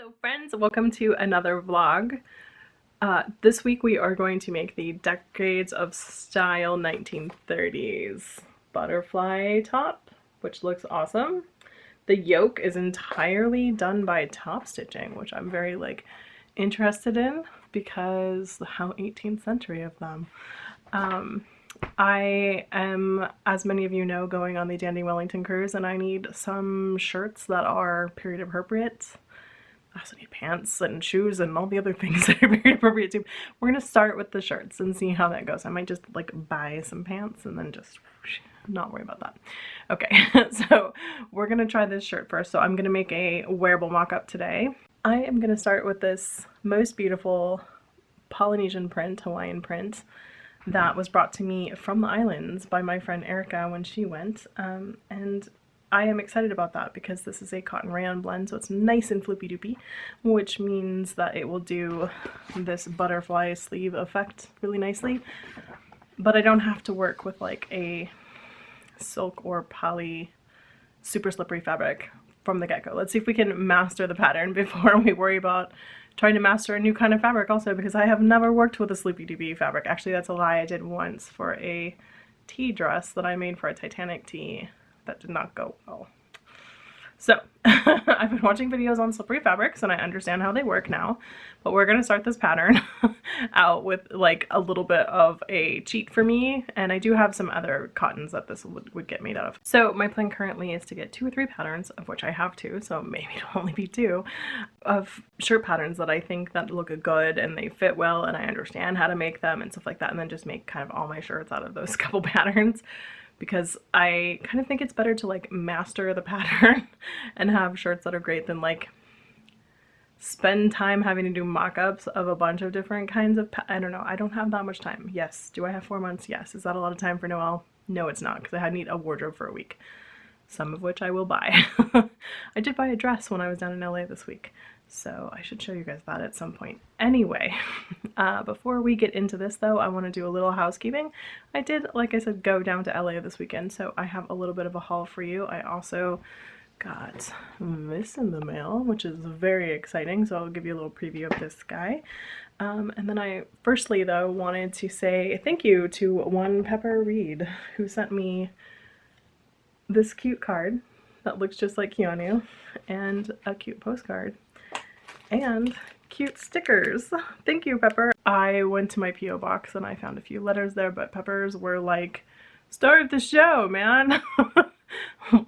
Hello friends, welcome to another vlog. This week we are going to make the Decades of Style 1930s butterfly top, which looks awesome. The yoke is entirely done by top stitching, which I'm very interested in because how 18th century of them. I am, as many of you know, going on the Dandy Wellington cruise, and I need some shirts that are period appropriate. I also need pants and shoes and all the other things that are period appropriate too. We're gonna start with the shirts and see how that goes. I might just buy some pants and then just not worry about that. Okay, so we're gonna try this shirt first. So I'm gonna make a wearable mock-up today. I am gonna start with this most beautiful Polynesian print, Hawaiian print, that was brought to me from the islands by my friend Erica when she went, and I am excited about that because this is a cotton rayon blend, so it's nice and flippy doopy, which means that it will do this butterfly sleeve effect really nicely, but I don't have to work with a silk or poly super slippery fabric from the get-go. Let's see if we can master the pattern before we worry about trying to master a new kind of fabric also, because I have never worked with a sleepy doopy fabric. Actually, that's a lie. I did once for a tea dress that I made for a Titanic tea that did not go well. So I've been watching videos on slippery fabrics and I understand how they work now, but we're gonna start this pattern out with a little bit of a cheat for me, and I do have some other cottons that this would get made out of. So my plan currently is to get 2 or 3 patterns, of which I have 2, so maybe it'll only be 2, of shirt patterns that I think that look good and they fit well and I understand how to make them and stuff like that, and then just make kind of all my shirts out of those couple patterns. Because I kind of think it's better to master the pattern and have shirts that are great than spend time having to do mock-ups of a bunch of different kinds of I don't know. I don't have that much time. Yes. Do I have 4 months? Yes. Is that a lot of time for Noelle? No, it's not, because I need a wardrobe for a week. Some of which I will buy. I did buy a dress when I was down in LA this week, so I should show you guys that at some point. Anyway, before we get into this though, I want to do a little housekeeping. I did, like I said, go down to LA this weekend, so I have a little bit of a haul for you. I also got this in the mail, which is very exciting, so I'll give you a little preview of this guy. And then I firstly though wanted to say thank you to one Pepper Reed, who sent me this cute card that looks just like Keanu, and a cute postcard, and cute stickers. Thank you, Pepper. I went to my P.O. box and I found a few letters there, but Peppers were start the show, man.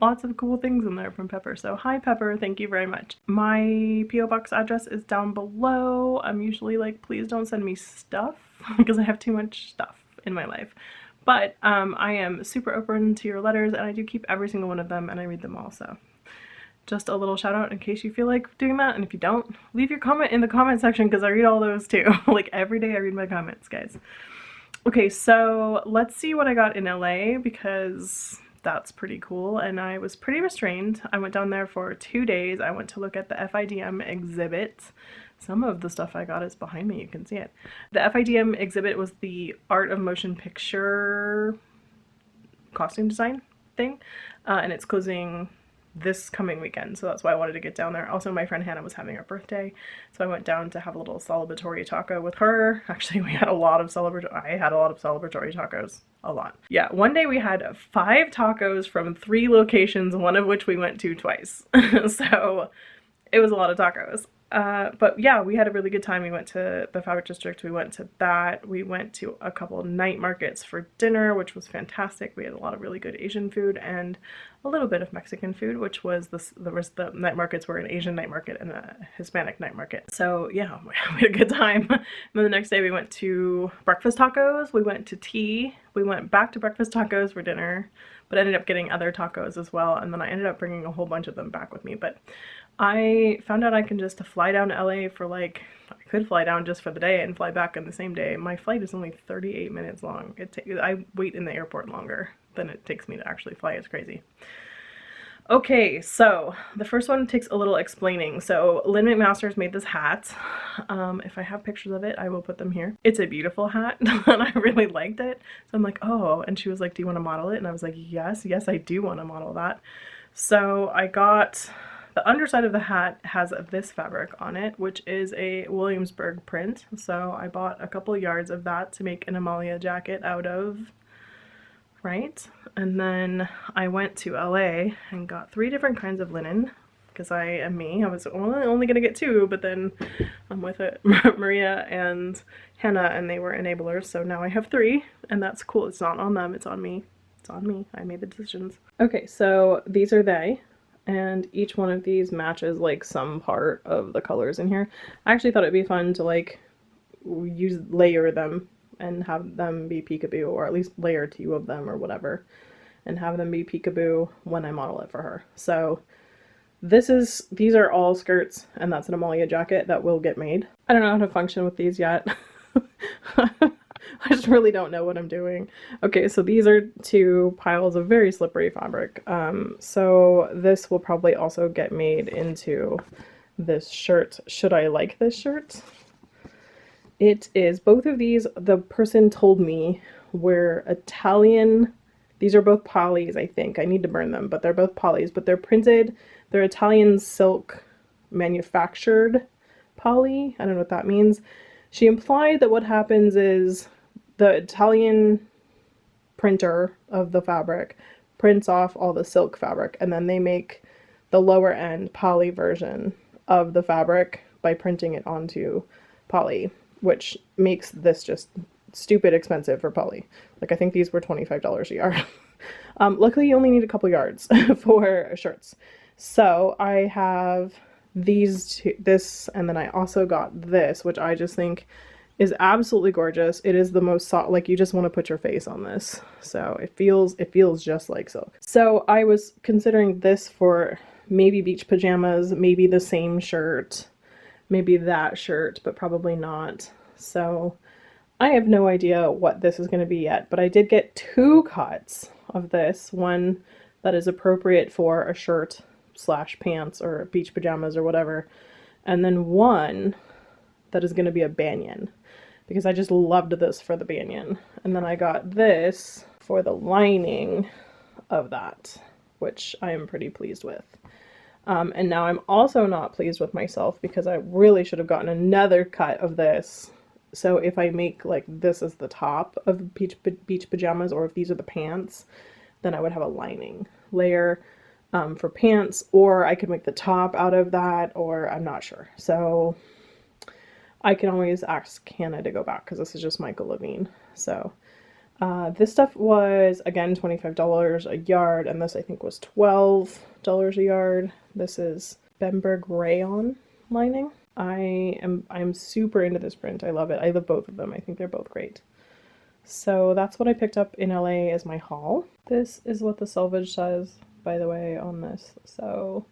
Lots of cool things in there from Pepper. So hi, Pepper, thank you very much. My P.O. box address is down below. I'm usually please don't send me stuff because I have too much stuff in my life. But I am super open to your letters, and I do keep every single one of them, and I read them all, so just a little shout out in case you feel like doing that, and if you don't, leave your comment in the comment section because I read all those too. Every day I read my comments, guys. Okay, so let's see what I got in LA, because that's pretty cool, and I was pretty restrained. I went down there for 2 days. I went to look at the FIDM exhibit. Some of the stuff I got is behind me, you can see it. The FIDM exhibit was the art of motion picture costume design thing, and it's closing this coming weekend, so that's why I wanted to get down there. Also, my friend Hannah was having her birthday, so I went down to have a little celebratory taco with her. Actually, we had a lot of I had a lot of celebratory tacos. A lot. Yeah, one day we had 5 tacos from 3 locations, one of which we went to twice. So it was a lot of tacos. But yeah, we had a really good time. We went to the Fabric District, we went to that, we went to a couple night markets for dinner, which was fantastic. We had a lot of really good Asian food and a little bit of Mexican food, which was the night markets were an Asian night market and a Hispanic night market. So yeah, we had a good time. And then the next day we went to breakfast tacos, we went to tea, we went back to breakfast tacos for dinner, but ended up getting other tacos as well, and then I ended up bringing a whole bunch of them back with me. But I found out I can just fly down to LA for I could fly down just for the day and fly back on the same day. My flight is only 38 minutes long. I wait in the airport longer than it takes me to actually fly. It's crazy. Okay, so the first one takes a little explaining. So Lynn McMaster's made this hat. If I have pictures of it, I will put them here. It's a beautiful hat and I really liked it. So I'm like, oh, and she was like, do you want to model it? And I was like, yes, I do want to model that. So I got the underside of the hat has this fabric on it, which is a Williamsburg print. So I bought a couple yards of that to make an Amalia jacket out of, right? And then I went to LA and got 3 different kinds of linen because I am me. I was only gonna get 2, but then I'm with it, Maria and Hannah, and they were enablers, so now I have 3, and that's cool. It's not on them, it's on me. It's on me. I made the decisions. Okay, so these are they, and each one of these matches like some part of the colors in here. I actually thought it'd be fun to like layer them and have them be peekaboo, or at least layer 2 of them or whatever, and have them be peekaboo when I model it for her. So these are all skirts, and that's an Amalia jacket that will get made. I don't know how to function with these yet. I just really don't know what I'm doing. Okay, so these are 2 piles of very slippery fabric. So this will probably also get made into this shirt. Should I like this shirt? It is, both of these, the person told me were Italian. These are both polys, I think. I need to burn them, but they're both polys, but they're printed. They're Italian silk manufactured poly. I don't know what that means. She implied that what happens is the Italian printer of the fabric prints off all the silk fabric, and then they make the lower end poly version of the fabric by printing it onto poly, which makes this just stupid expensive for poly. Like, I think these were $25 a yard. Luckily you only need a couple yards for shirts. So I have this, and then I also got this, which I just think is absolutely gorgeous. It is the most soft, like you just want to put your face on this. So it feels just like silk. So I was considering this for maybe beach pajamas, maybe the same shirt, maybe that shirt, but probably not. So I have no idea what this is going to be yet, but I did get 2 cuts of this, one that is appropriate for a shirt / pants or beach pajamas or whatever, and then one that is going to be a banyan, because I just loved this for the banyan. And then I got this for the lining of that, which I am pretty pleased with. And now I'm also not pleased with myself because I really should have gotten another cut of this. So if I make like this as the top of beach pajamas, or if these are the pants, then I would have a lining layer for pants, or I could make the top out of that, or I'm not sure. So I can always ask Hannah to go back because this is just Michael Levine. So this stuff was, again, $25 a yard, and this I think was $12 a yard. This is Bemberg rayon lining. I'm super into this print. I love it. I love both of them. I think they're both great. So that's what I picked up in LA as my haul. This is what the selvage says, by the way, on this. So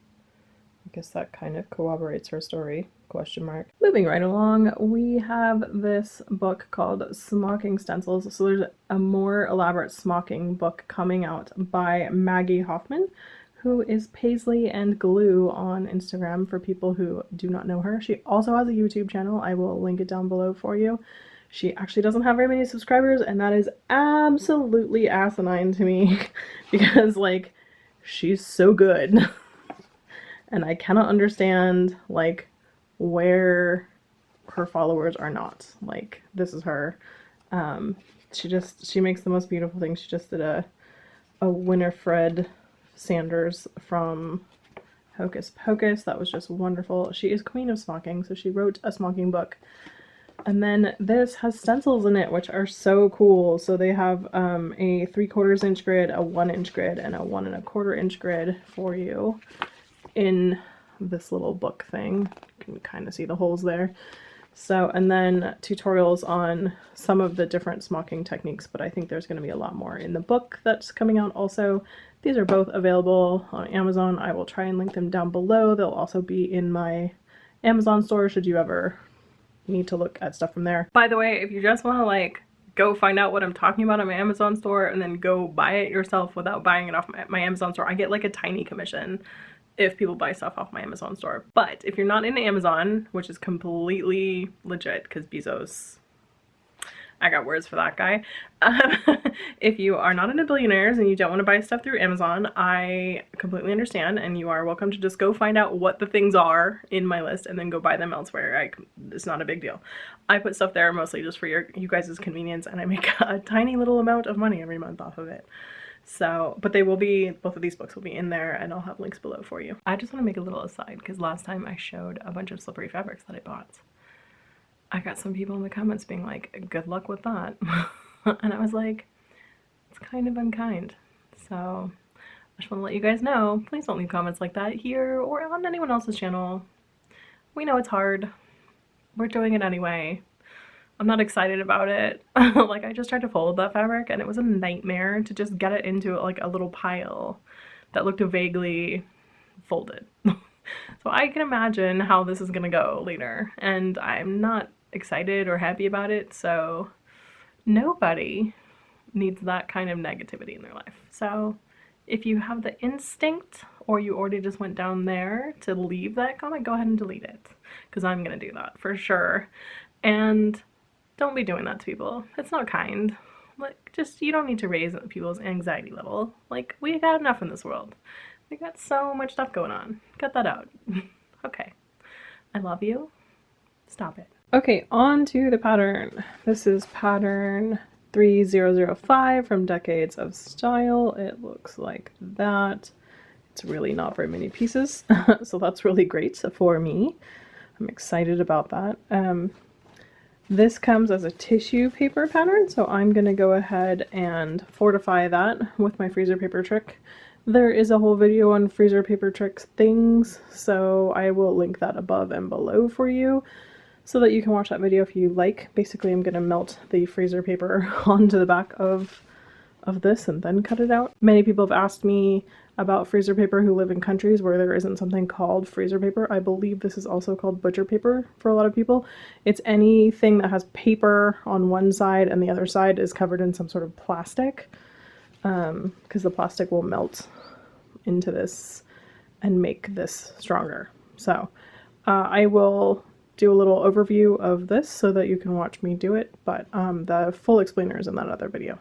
I guess that kind of corroborates her story, question mark. Moving right along, we have this book called Smocking Stencils. So there's a more elaborate smocking book coming out by Maggie Hoffman, who is Paisley and Glue on Instagram for people who do not know her. She also has a YouTube channel. I will link it down below for you. She actually doesn't have very many subscribers, and that is absolutely asinine to me because, like, she's so good. And I cannot understand, like, where her followers are not. Like, this is her. She makes the most beautiful things. She just did a Winifred Sanders from Hocus Pocus. That was just wonderful. She is queen of smocking, so she wrote a smocking book. And then this has stencils in it, which are so cool. So they have a 3/4 inch grid, a 1 inch grid, and a 1 1/4 inch grid for you in this little book thing. You can kind of see the holes there. So, and then tutorials on some of the different smocking techniques, but I think there's going to be a lot more in the book that's coming out also. These are both available on Amazon. I will try and link them down below. They'll also be in my Amazon store should you ever need to look at stuff from there. By the way, if you just want to like go find out what I'm talking about on my Amazon store and then go buy it yourself without buying it off my Amazon store, I get like a tiny commission if people buy stuff off my Amazon store. But if you're not into Amazon, which is completely legit because Bezos, I got words for that guy. If you are not into billionaires and you don't want to buy stuff through Amazon, I completely understand, and you are welcome to just go find out what the things are in my list and then go buy them elsewhere. It's not a big deal. I put stuff there mostly just for you guys' convenience, and I make a tiny little amount of money every month off of it. So, but they will be, both of these books will be in there, and I'll have links below for you. I just want to make a little aside, because last time I showed a bunch of slippery fabrics that I bought. I got some people in the comments being like, good luck with that. And I was like, it's kind of unkind. So I just want to let you guys know, please don't leave comments like that here or on anyone else's channel. We know it's hard. We're doing it anyway. I'm not excited about it. Like, I just tried to fold that fabric and it was a nightmare to just get it into like a little pile that looked vaguely folded. So I can imagine how this is gonna go later, and I'm not excited or happy about it, so nobody needs that kind of negativity in their life. So if you have the instinct, or you already just went down there to leave that comment, go ahead and delete it, because I'm gonna do that for sure. And don't be doing that to people. It's not kind. Like, just, you don't need to raise people's anxiety level. Like, we got enough in this world. We got so much stuff going on. Cut that out. Okay. I love you. Stop it. Okay, on to the pattern. This is pattern 3005 from Decades of Style. It looks like that. It's really not very many pieces, so that's really great for me. I'm excited about that. This comes as a tissue paper pattern, so I'm going to go ahead and fortify that with my freezer paper trick. There is a whole video on freezer paper tricks things, so I will link that above and below for you so that you can watch that video if you like. Basically, I'm going to melt the freezer paper onto the back of this and then cut it out. Many people have asked me about freezer paper who live in countries where there isn't something called freezer paper. I believe this is also called butcher paper for a lot of people. It's anything that has paper on one side and the other side is covered in some sort of plastic, because the plastic will melt into this and make this stronger. So I will do a little overview of this so that you can watch me do it, but the full explainer is in that other video.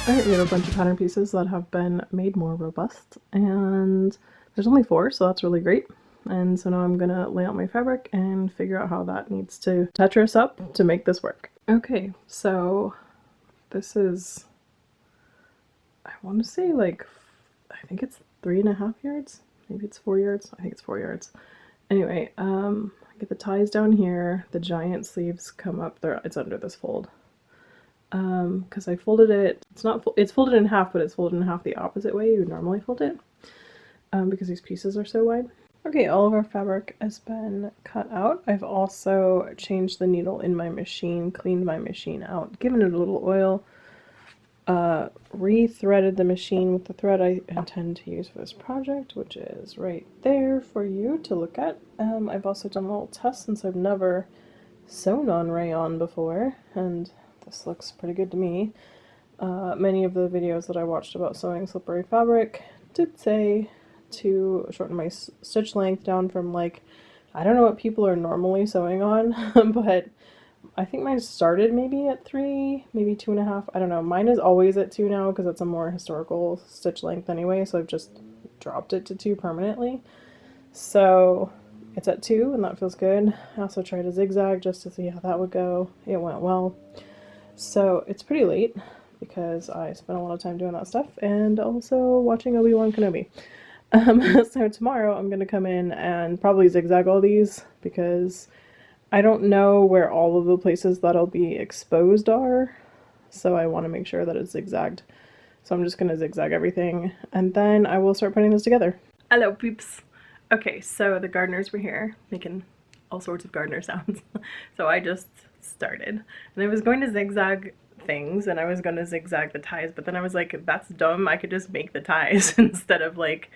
Alright, we have a bunch of pattern pieces that have been made more robust, and there's only 4, so that's really great. And so now I'm gonna lay out my fabric and figure out how that needs to Tetris up to make this work. Okay, so this is, I want to say, like, I think it's 3.5 yards, maybe it's 4 yards, I think it's 4 yards. Anyway, I get the ties down here, the giant sleeves come up there, it's under this fold. Because I folded it, it's folded in half, but it's folded in half the opposite way you would normally fold it, because these pieces are so wide. Okay, all of our fabric has been cut out. I've also changed the needle in my machine, cleaned my machine out, given it a little oil, re-threaded the machine with the thread I intend to use for this project, which is right there for you to look at. I've also done a little test since I've never sewn on rayon before, and this looks pretty good to me. Many of the videos that I watched about sewing slippery fabric did say to shorten my stitch length down from like I don't know what people are normally sewing on, but I think mine started maybe at 3, maybe 2.5. I don't know. Mine is always at 2 now because it's a more historical stitch length anyway, so I've just dropped it to 2 permanently. So it's at 2 and that feels good. I also tried a zigzag just to see how that would go. It went well. So it's pretty late because I spent a lot of time doing that stuff and also watching Obi-Wan Kenobi. So tomorrow I'm going to come in and probably zigzag all these because I don't know where all of the places that'll be exposed are. So I want to make sure that it's zigzagged. So I'm just going to zigzag everything and then I will start putting this together. Hello peeps. Okay, so the gardeners were here making all sorts of gardener sounds. So I just started and I was going to zigzag things and I was going to zigzag the ties, but then I was like, that's dumb. I could just make the ties instead of like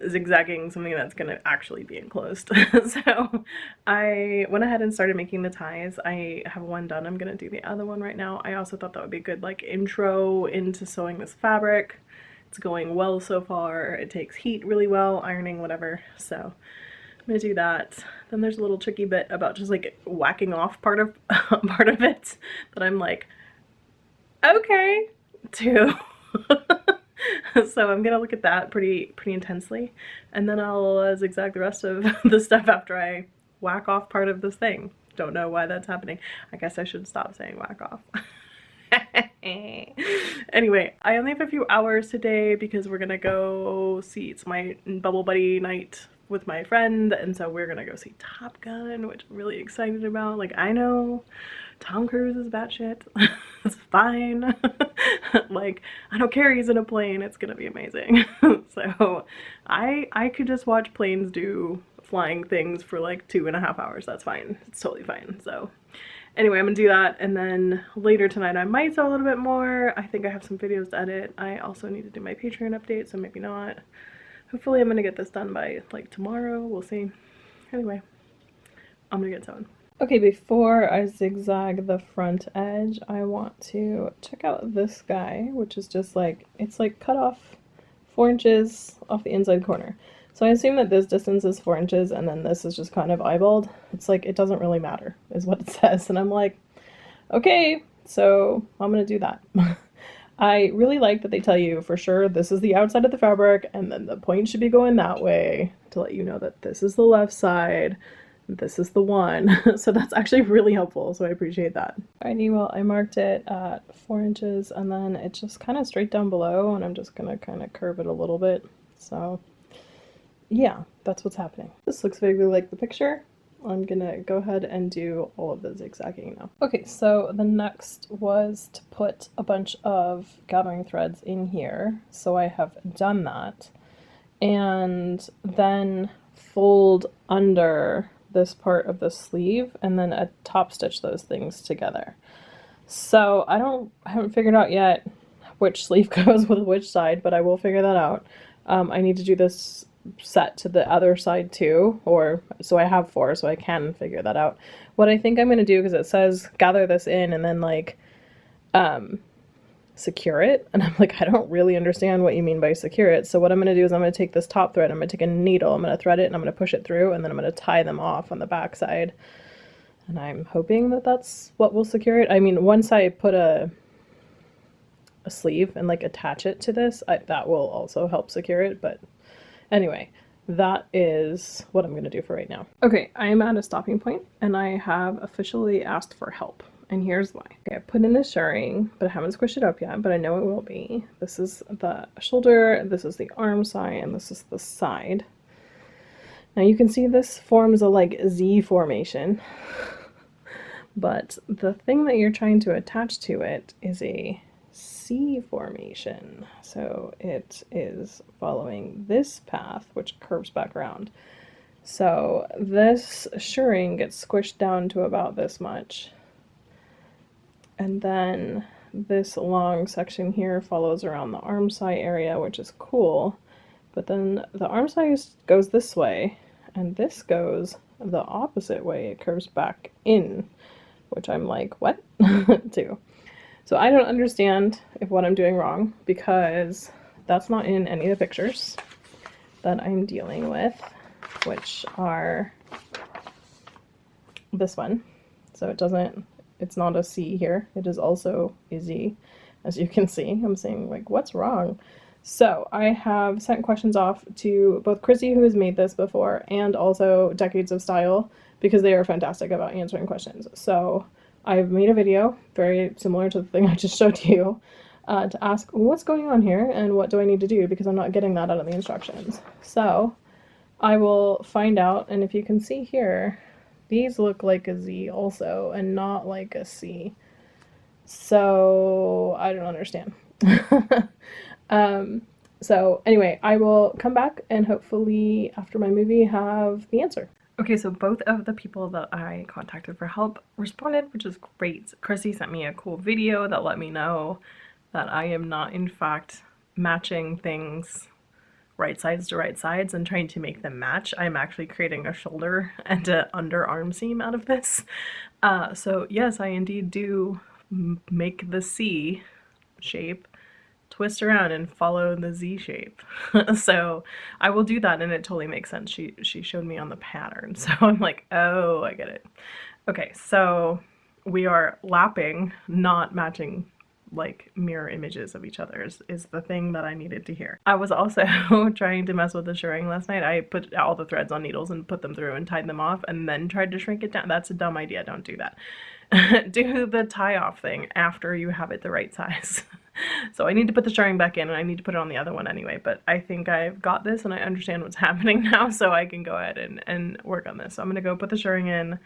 zigzagging something that's going to actually be enclosed. So I went ahead and started making the ties. I have one done. I'm going to do the other one right now. I also thought that would be a good like intro into sewing this fabric. It's going well so far. It takes heat really well, ironing, whatever. So I'm gonna do that. Then there's a little tricky bit about just like whacking off part of it that I'm like, okay, too. So I'm gonna look at that pretty intensely, and then I'll zigzag the rest of the stuff after I whack off part of this thing. Don't know why that's happening. I guess I should stop saying whack off. Anyway, I only have a few hours today because we're gonna go see, it's my bubble buddy night with my friend, and so we're gonna go see Top Gun, which I'm really excited about. Like, I know Tom Cruise is batshit. It's fine. Like, I don't care, he's in a plane, it's gonna be amazing. So I could just watch planes do flying things for like 2.5 hours. That's fine. It's totally fine. So anyway, I'm gonna do that, and then later tonight I might sew a little bit more. I think I have some videos to edit. I also need to do my Patreon update, so maybe not. Hopefully I'm gonna get this done by like tomorrow. We'll see. Anyway, I'm gonna get sewing. Okay, before I zigzag the front edge, I want to check out this guy, which is just like, it's like cut off 4 inches off the inside corner. So I assume that this distance is 4 inches and then this is just kind of eyeballed. It's like, it doesn't really matter, is what it says. And I'm like, okay, so I'm gonna do that. I really like that they tell you for sure this is the outside of the fabric and then the point should be going that way to let you know that this is the left side, this is the one. So that's actually really helpful, so I appreciate that. Alrighty, well I marked it at 4 inches and then it's just kind of straight down below, and I'm just gonna kind of curve it a little bit. So yeah, that's what's happening. This looks vaguely like the picture. I'm gonna go ahead and do all of the zigzagging now. Okay, so the next was to put a bunch of gathering threads in here. So I have done that. And then fold under this part of the sleeve and then top stitch those things together. So I haven't figured out yet which sleeve goes with which side, but I will figure that out. I need to do this set to the other side too, or so I have 4, so I can figure that out. What I think I'm going to do, because it says gather this in and then like secure it, and I'm like, I don't really understand what you mean by secure it. So what I'm going to do is I'm going to take this top thread, I'm going to take a needle, I'm going to thread it, and I'm going to push it through, and then I'm going to tie them off on the back side, and I'm hoping that that's what will secure it. I mean, once I put a sleeve and like attach it to this, that will also help secure it. But anyway, that is what I'm going to do for right now. Okay, I am at a stopping point and I have officially asked for help, and here's why. Okay, I put in the shirring, but I haven't squished it up yet, but I know it will be. This is the shoulder, this is the arm side, and this is the side. Now you can see this forms a like Z formation, but the thing that you're trying to attach to it is a C formation. So it is following this path, which curves back around. So this shirring gets squished down to about this much. And then this long section here follows around the arm side area, which is cool. But then the arm side goes this way, and this goes the opposite way. It curves back in, which I'm like, what? too. So I don't understand if what I'm doing wrong, because that's not in any of the pictures that I'm dealing with, which are this one. So it's not a C here. It is also a Z. As you can see, I'm saying like, what's wrong? So I have sent questions off to both Chrissy, who has made this before, and also Decades of Style, because they are fantastic about answering questions. So I've made a video very similar to the thing I just showed you to ask what's going on here and what do I need to do, because I'm not getting that out of the instructions. So I will find out, and if you can see here, these look like a Z also and not like a C. So I don't understand. So anyway, I will come back and hopefully after my movie have the answer. Okay, so both of the people that I contacted for help responded, which is great. Chrissy sent me a cool video that let me know that I am not in fact matching things right sides to right sides and trying to make them match. I'm actually creating a shoulder and an underarm seam out of this. So yes, I indeed do make the C shape twist around and follow the Z shape. So I will do that and it totally makes sense. She showed me on the pattern. So I'm like, oh, I get it. Okay, so we are lapping, not matching like mirror images of each other is the thing that I needed to hear. I was also trying to mess with the shirring last night. I put all the threads on needles and put them through and tied them off and then tried to shrink it down. That's a dumb idea. Don't do that. Do the tie off thing after you have it the right size. So I need to put the shirring back in and I need to put it on the other one anyway, but I think I've got this and I understand what's happening now, so I can go ahead and work on this. So I'm gonna go put the shirring in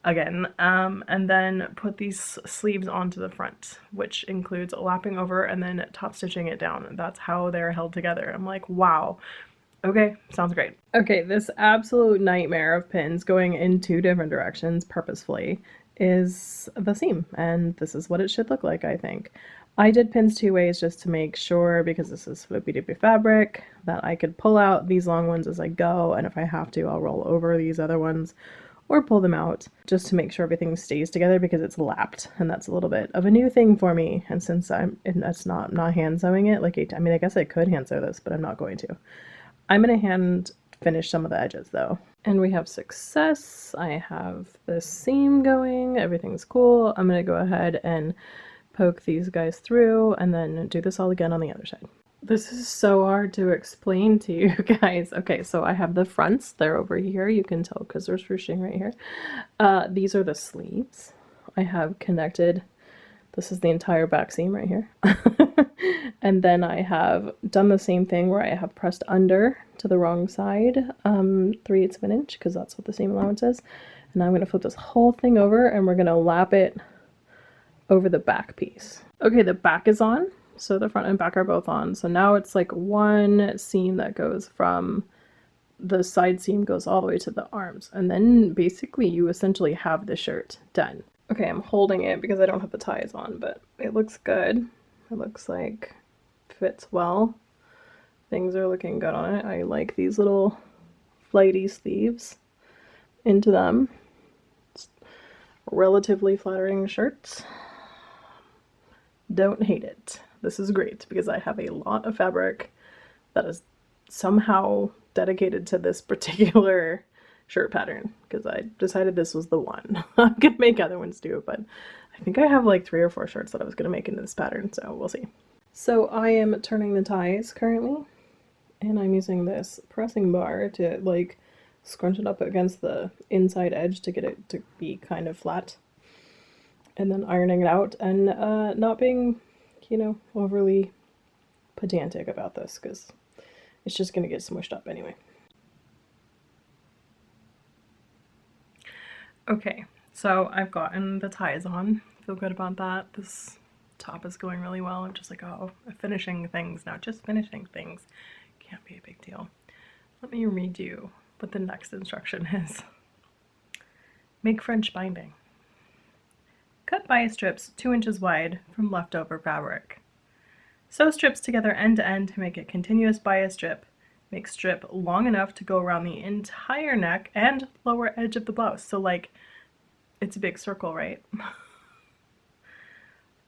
again, and then put these sleeves onto the front, which includes lapping over and then top stitching it down. That's how they're held together. I'm like, wow. Okay, sounds great. Okay, this absolute nightmare of pins going in two different directions purposefully is the seam, and this is what it should look like, I think. I did pins two ways just to make sure, because this is flippy dippy fabric, that I could pull out these long ones as I go, and if I have to, I'll roll over these other ones or pull them out just to make sure everything stays together, because it's lapped, and that's a little bit of a new thing for me. And since I'm not hand sewing it, like I mean, I guess I could hand sew this, but I'm not going to. I'm gonna hand finish some of the edges though. And we have success. I have the seam going, everything's cool. I'm gonna go ahead and poke these guys through and then do this all again on the other side. This is so hard to explain to you guys. Okay, so I have the fronts. They're over here. You can tell because there's ruching right here. These are the sleeves. I have connected. This is the entire back seam right here. And then I have done the same thing where I have pressed under to the wrong side, 3/8 of an inch, because that's what the seam allowance is. And I'm going to flip this whole thing over and we're going to lap it over the back piece. Okay, the back is on. So the front and back are both on. So now it's like one seam that goes from the side seam goes all the way to the arms. And then basically you essentially have the shirt done. Okay, I'm holding it because I don't have the ties on, but it looks good. It looks like it fits well. Things are looking good on it. I like these little flighty sleeves into them. It's relatively flattering shirts. Don't hate it. This is great because I have a lot of fabric that is somehow dedicated to this particular shirt pattern because I decided this was the one. I'm gonna make other ones too, but I think I have like 3 or 4 shirts that I was gonna make into this pattern, so we'll see. So I am turning the ties currently, and I'm using this pressing bar to like scrunch it up against the inside edge to get it to be kind of flat, and then ironing it out and not being, you know, overly pedantic about this because it's just gonna get smushed up anyway. Okay, so I've gotten the ties on. Feel good about that. This top is going really well. I'm just like, oh, finishing things now. Just finishing things can't be a big deal. Let me read you what the next instruction is. Make French binding. Cut bias strips 2 inches wide from leftover fabric. Sew strips together end to end to make a continuous bias strip. Make strip long enough to go around the entire neck and lower edge of the blouse. So like, it's a big circle, right?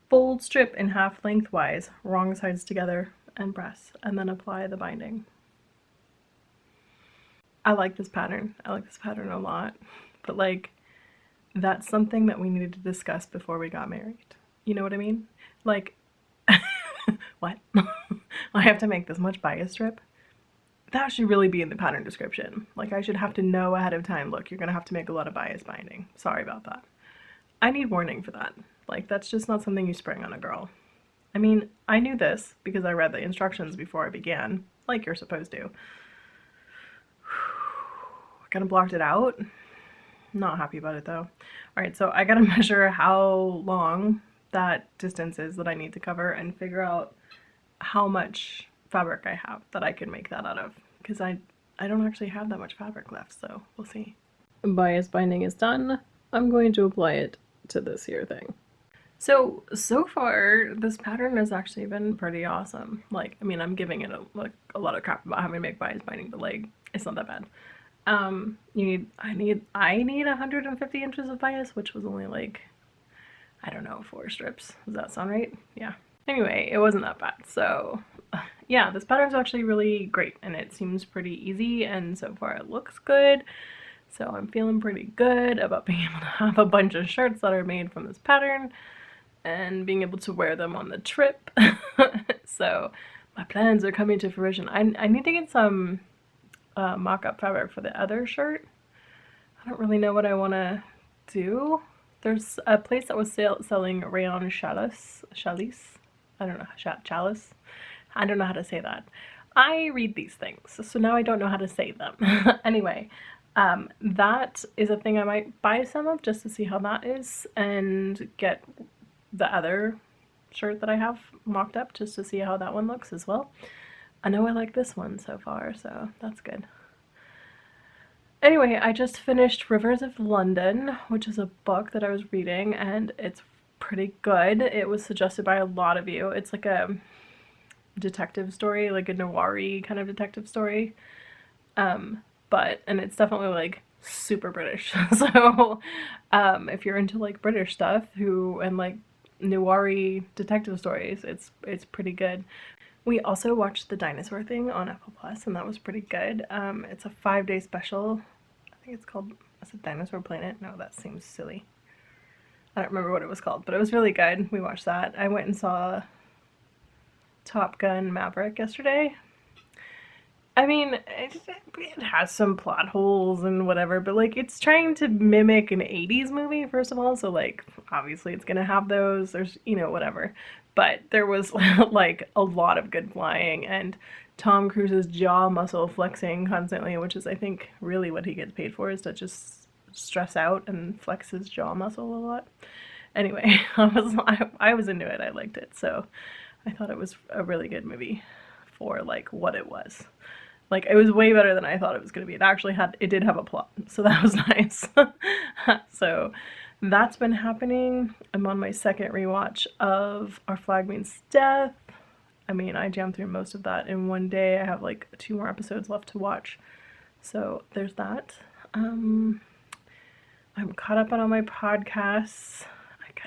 Fold strip in half lengthwise, wrong sides together, and press, and then apply the binding. I like this pattern. I like this pattern a lot, but like, that's something that we needed to discuss before we got married. You know what I mean? Like, what? I have to make this much bias strip? That should really be in the pattern description. Like, I should have to know ahead of time, look, you're gonna have to make a lot of bias binding. Sorry about that. I need warning for that. Like, that's just not something you spring on a girl. I mean, I knew this because I read the instructions before I began, like you're supposed to. I kind of blocked it out. Not happy about it though. Alright, so I gotta measure how long that distance is that I need to cover and figure out how much fabric I have that I can make that out of, because I don't actually have that much fabric left, so we'll see. Bias binding is done. I'm going to apply it to this here thing. So far this pattern has actually been pretty awesome. Like, I mean, I'm giving it a lot of crap about having to make bias binding, but like, it's not that bad. I need 150 inches of bias, which was only like, I don't know, 4 strips. Does that sound right? Yeah. Anyway, it wasn't that bad. So yeah, this pattern's actually really great and it seems pretty easy, and so far it looks good. So I'm feeling pretty good about being able to have a bunch of shirts that are made from this pattern and being able to wear them on the trip. So my plans are coming to fruition. I need to get some mock-up fabric for the other shirt. I don't really know what I want to do. There's a place that was selling rayon chalice. I don't know, chalice. I don't know how to say that. I read these things, so now I don't know how to say them. Anyway, that is a thing I might buy some of just to see how that is, and get the other shirt that I have mocked up just to see how that one looks as well. I know I like this one so far, so that's good. Anyway, I just finished Rivers of London, which is a book that I was reading, and it's pretty good. It was suggested by a lot of you. It's like a detective story, like a noir-y kind of detective story. And it's definitely like super British. So if you're into like British stuff and like noir-y detective stories, it's pretty good. We also watched the dinosaur thing on Apple Plus, and that was pretty good. It's a 5-day special. I think it's called, is it Dinosaur Planet? No, that seems silly. I don't remember what it was called, but it was really good. We watched that. I went and saw Top Gun Maverick yesterday. I mean, it has some plot holes and whatever, but like, it's trying to mimic an 80s movie, first of all, so like, obviously it's gonna have those, there's, you know, whatever. But there was like a lot of good flying, and Tom Cruise's jaw muscle flexing constantly, which is, I think, really what he gets paid for, is to just stress out and flex his jaw muscle a lot. Anyway, I was into it, I liked it, so I thought it was a really good movie for like what it was. Like, it was way better than I thought it was going to be. It did have a plot, so that was nice. So that's been happening. I'm on my second rewatch of Our Flag Means Death. I mean, I jammed through most of that in one day. I have like 2 more episodes left to watch. So there's that. I'm caught up on all my podcasts.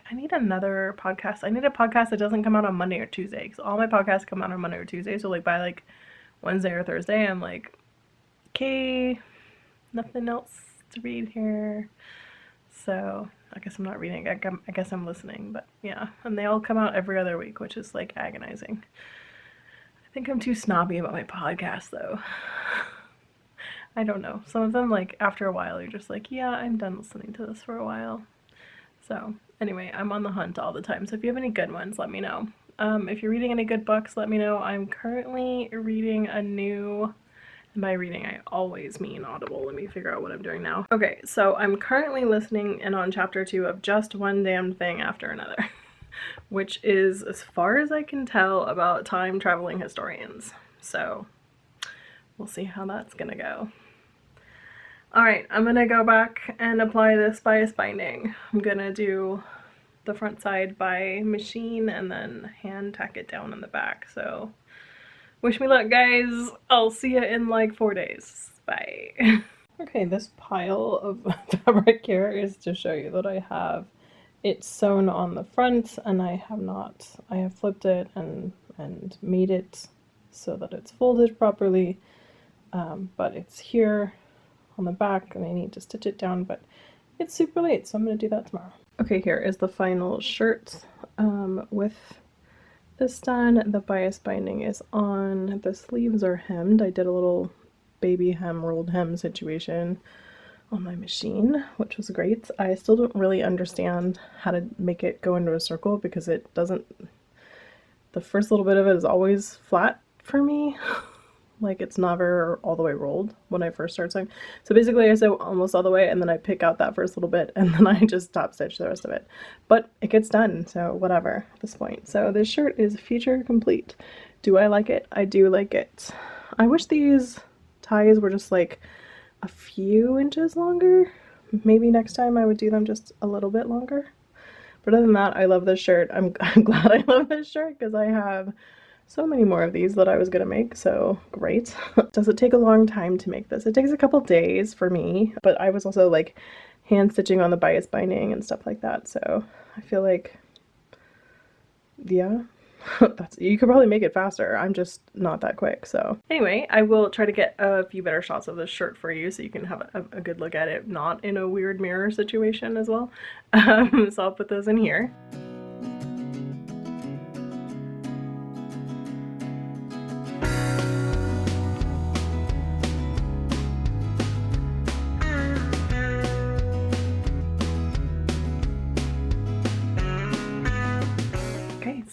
I need another podcast. I need a podcast that doesn't come out on Monday or Tuesday, because all my podcasts come out on Monday or Tuesday. So like by like Wednesday or Thursday, I'm like, okay, nothing else to read here. So I guess I'm not reading. I guess I'm listening, but yeah. And they all come out every other week, which is like agonizing. I think I'm too snobby about my podcast though. I don't know. Some of them, like, after a while, you're just like, yeah, I'm done listening to this for a while. So anyway, I'm on the hunt all the time. So if you have any good ones, let me know. If you're reading any good books, let me know. I'm currently reading a new, and by reading I always mean Audible. Let me figure out what I'm doing now. Okay, so I'm currently listening and on chapter 2 of Just One Damned Thing After Another, which is, as far as I can tell, about time traveling historians. So we'll see how that's gonna go. Alright, I'm gonna go back and apply this bias binding. I'm gonna do the front side by machine and then hand tack it down on the back. So wish me luck, guys. I'll see you in like 4 days. Bye. Okay, this pile of fabric here is to show you that I have it sewn on the front, and I have flipped it and made it so that it's folded properly, but it's here on the back and I need to stitch it down, but it's super late, so I'm gonna do that tomorrow. Okay, here is the final shirt with this done. The bias binding is on. The sleeves are hemmed. I did a little baby hem, rolled hem situation on my machine, which was great. I still don't really understand how to make it go into a circle because it doesn't, the first little bit of it is always flat for me. Like it's never all the way rolled when I first start sewing. So basically I sew almost all the way and then I pick out that first little bit and then I just top stitch the rest of it. But it gets done, so whatever at this point. So this shirt is feature complete. Do I like it? I do like it. I wish these ties were just like a few inches longer. Maybe next time I would do them just a little bit longer. But other than that, I love this shirt. I'm glad I love this shirt because I have so many more of these that I was gonna make, so great. Does it take a long time to make this? It takes a couple days for me, but I was also like hand stitching on the bias binding and stuff like that, so I feel like, yeah. You could probably make it faster. I'm just not that quick. So anyway, I will try to get a few better shots of this shirt for you so you can have a good look at it, not in a weird mirror situation as well. So I'll put those in here.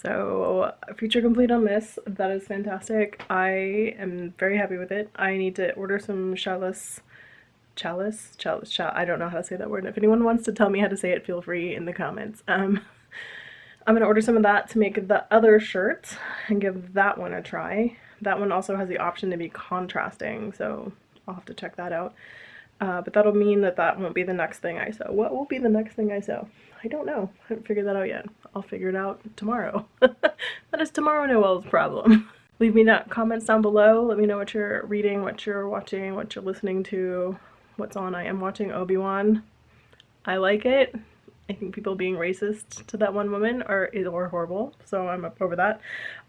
So feature complete on this. That is fantastic. I am very happy with it. I need to order some chalice. I don't know how to say that word. If anyone wants to tell me how to say it, feel free in the comments. I'm gonna order some of that to make the other shirt and give that one a try. That one also has the option to be contrasting, so I'll have to check that out. But that'll mean that that won't be the next thing I sew. What will be the next thing I sew? I don't know. I haven't figured that out yet. I'll figure it out tomorrow. That is tomorrow Noel's problem. Leave me comments down below. Let me know what you're reading, what you're watching, what you're listening to, what's on. I am watching Obi-Wan. I like it. I think people being racist to that one woman are horrible, so I'm up over that.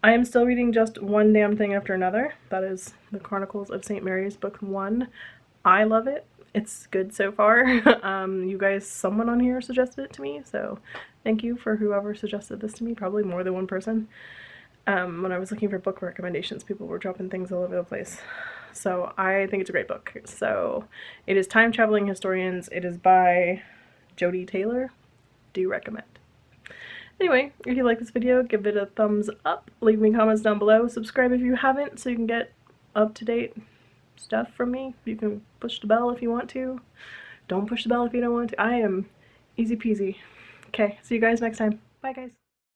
I am still reading Just One Damn Thing After Another. That is the Chronicles of St. Mary's, book 1. I love it. It's good so far. You guys, someone on here suggested it to me, so thank you for whoever suggested this to me, probably more than one person. When I was looking for book recommendations, people were dropping things all over the place. So I think it's a great book. So it is Time Traveling Historians. It is by Jodi Taylor. Do recommend. Anyway, if you like this video, give it a thumbs up. Leave me comments down below. Subscribe if you haven't so you can get up-to-date stuff from me. You can push the bell if you want to. Don't push the bell if you don't want to. I am easy peasy. Okay, see you guys next time. Bye guys.